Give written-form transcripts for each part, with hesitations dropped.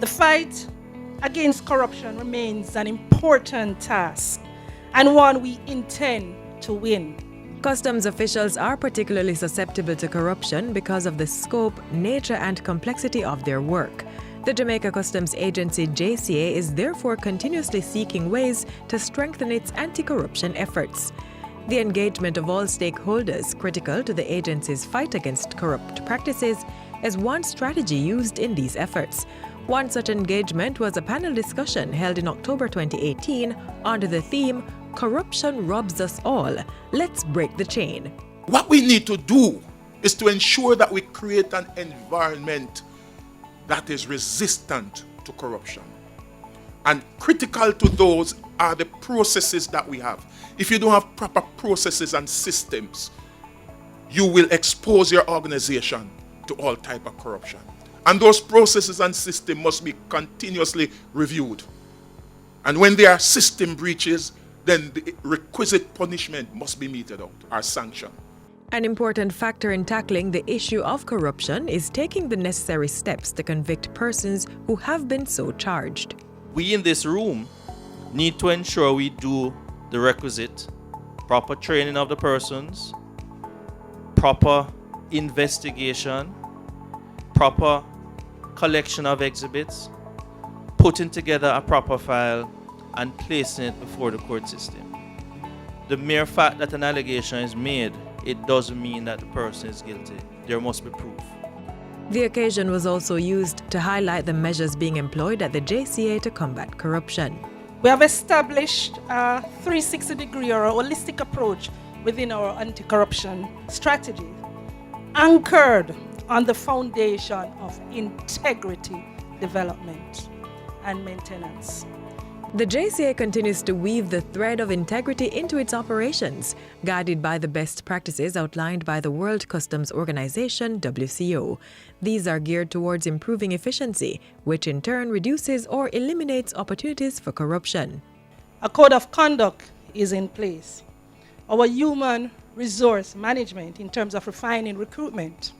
The fight against corruption remains an important task and one we intend to win. Customs officials are particularly susceptible to corruption because of the scope, nature, and complexity of their work. The Jamaica Customs Agency JCA is therefore continuously seeking ways to strengthen its anti-corruption efforts. The engagement of all stakeholders critical to the agency's fight against corrupt practices is one strategy used in these efforts. One such engagement was a panel discussion held in October 2018 under the theme, "Corruption Robs Us All. Let's Break the Chain." What we need to do is to ensure that we create an environment that is resistant to corruption. And critical to those are the processes that we have. If you don't have proper processes and systems, you will expose your organization to all type of corruption. And those processes and systems must be continuously reviewed. And when there are system breaches, then the requisite punishment must be meted out or sanctioned. An important factor in tackling the issue of corruption is taking the necessary steps to convict persons who have been so charged. We in this room need to ensure we do the requisite proper training of the persons, proper investigation, proper collection of exhibits, putting together a proper file, and placing it before the court system. The mere fact that an allegation is made, it doesn't mean that the person is guilty. There must be proof. The occasion was also used to highlight the measures being employed at the JCA to combat corruption. We have established a 360-degree or a holistic approach within our anti-corruption strategy, anchored on the foundation of integrity, development, and maintenance. The JCA continues to weave the thread of integrity into its operations, guided by the best practices outlined by the World Customs Organization, WCO. These are geared towards improving efficiency, which in turn reduces or eliminates opportunities for corruption. A code of conduct is in place. Our human resource management in terms of refining recruitment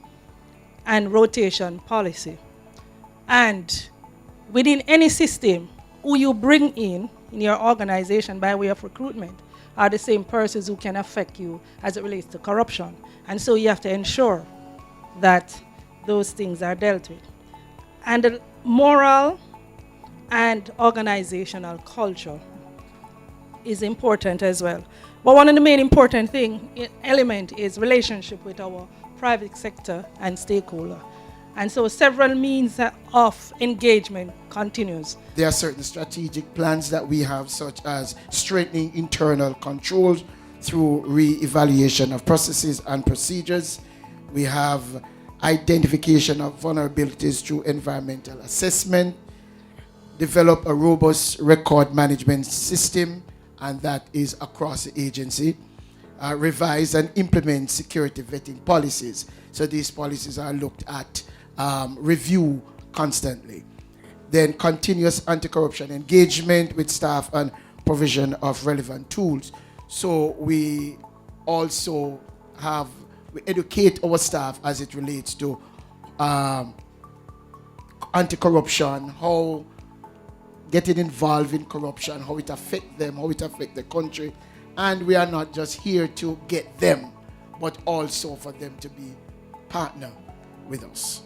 and rotation policy. And within any system, who you bring in your organization by way of recruitment are the same persons who can affect you as it relates to corruption. And so you have to ensure that those things are dealt with. And the moral and organizational culture is important as well. But one of the main important element is relationship with our private sector and stakeholder. And so several means of engagement continues. There are certain strategic plans that we have, such as strengthening internal controls through re-evaluation of processes and procedures. We have identification of vulnerabilities through environmental assessment, develop a robust record management system, and that is across the agency. Revise and implement security vetting policies. So these policies are looked at, review constantly. Then continuous anti-corruption engagement with staff and provision of relevant tools. So we also we educate our staff as it relates to anti-corruption, how getting involved in corruption, how it affects them, how it affects the country. And we are not just here to get them, but also for them to be partner with us.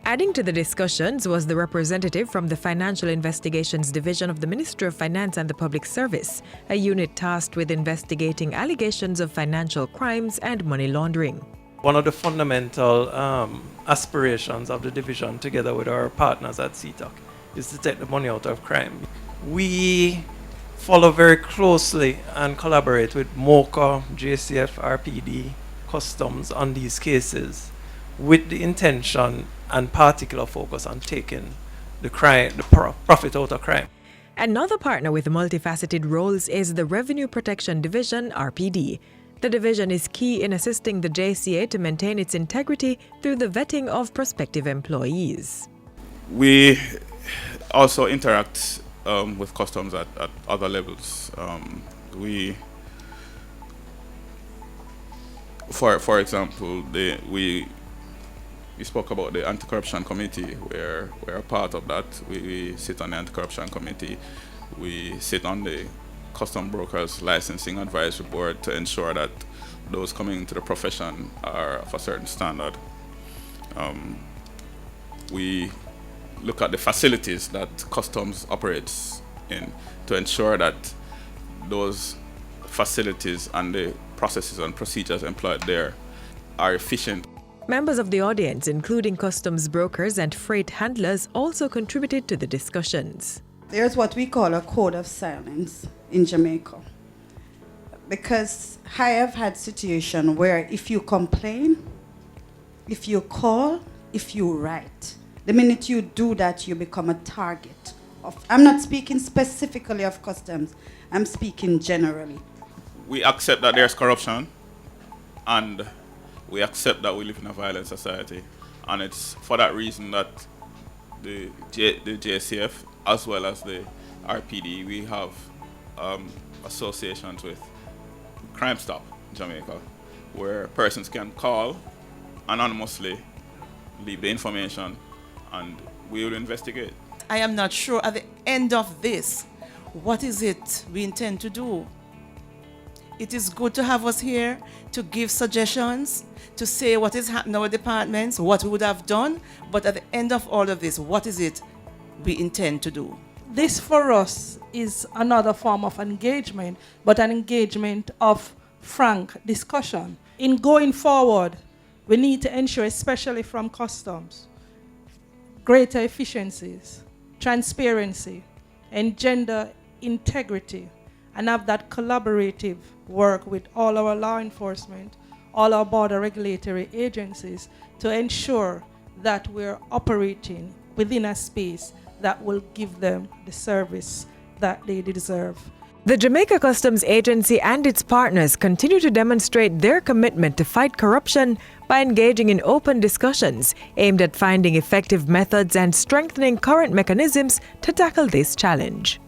Adding to the discussions was the representative from the Financial Investigations Division of the Ministry of Finance and the Public Service, a unit tasked with investigating allegations of financial crimes and money laundering. One of the fundamental aspirations of the division, together with our partners at CTOC, is to take the money out of crime. We follow very closely and collaborate with MOCA, JCF, RPD, Customs on these cases, with the intention and particular focus on taking the profit out of crime. Another partner with multifaceted roles is the Revenue Protection Division, RPD. The division is key in assisting the JCA to maintain its integrity through the vetting of prospective employees. We also interact with customs at other levels. For example, we you spoke about the anti-corruption committee, where we're a part of that. We sit on the anti-corruption committee. We sit on the custom brokers licensing advisory board to ensure that those coming into the profession are of a certain standard. We look at the facilities that customs operates in to ensure that those facilities and the processes and procedures employed there are efficient. Members of the audience, including customs brokers and freight handlers, also contributed to the discussions. There's what we call a code of silence in Jamaica. Because I have had situations where if you complain, if you call, if you write, the minute you do that, you become a target of, I'm not speaking specifically of customs, I'm speaking generally. We accept that there's corruption, and we accept that we live in a violent society, and it's for that reason that the JCF, as well as the RPD, we have associations with Crime Stop Jamaica, where persons can call anonymously, leave the information, and we will investigate. I am not sure at the end of this, what is it we intend to do? It is good to have us here to give suggestions, to say what is happening in our departments, what we would have done, but at the end of all of this, what is it we intend to do? This for us is another form of engagement, but an engagement of frank discussion. In going forward, we need to ensure, especially from customs, greater efficiencies, transparency, and gender integrity, and have that collaborative work with all our law enforcement, all our border regulatory agencies to ensure that we're operating within a space that will give them the service that they deserve. The Jamaica Customs Agency and its partners continue to demonstrate their commitment to fight corruption by engaging in open discussions aimed at finding effective methods and strengthening current mechanisms to tackle this challenge.